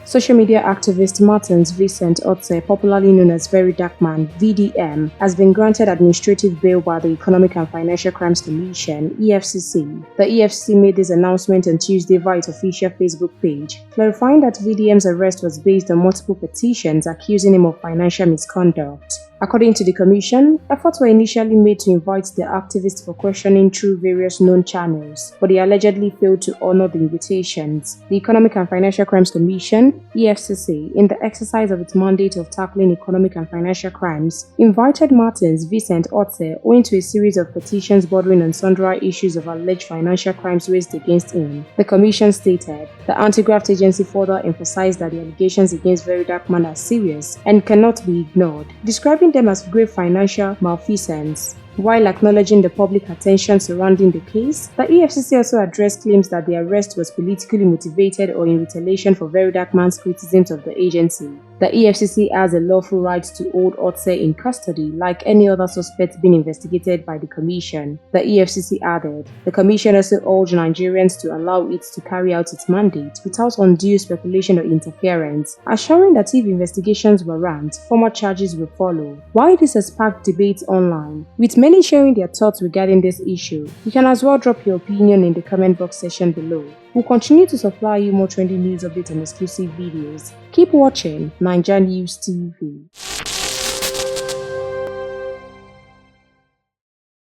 Social media activist Martins Vincent Otse, popularly known as Very Dark Man (VDM), has been granted administrative bail by the Economic and Financial Crimes Commission (EFCC). The EFCC made this announcement on Tuesday via its official Facebook page, clarifying that VDM's arrest was based on multiple petitions accusing him of financial misconduct. According to the Commission, efforts were initially made to invite the activist for questioning through various known channels, but they allegedly failed to honor the invitations. The Economic and Financial Crimes Commission (EFCC), in the exercise of its mandate of tackling economic and financial crimes, invited Martins Vincent Otse owing to a series of petitions bordering on sundry issues of alleged financial crimes raised against him. The Commission stated the anti-graft agency further emphasized that the allegations against Very Dark Man are serious and cannot be ignored, describing them as grave financial malfeasance. While acknowledging the public attention surrounding the case, the EFCC also addressed claims that the arrest was politically motivated or in retaliation for Very Dark Man's criticisms of the agency. The EFCC has a lawful right to hold Otse in custody like any other suspect being investigated by the Commission, the EFCC added. The Commission also urged Nigerians to allow it to carry out its mandate without undue speculation or interference, assuring that if investigations warrant, formal charges will follow. While this has sparked debate online, with many sharing their thoughts regarding this issue, you can as well drop your opinion in the comment box section below. We'll continue to supply you more trending news updates and exclusive videos. Keep watching NaijaNews TV.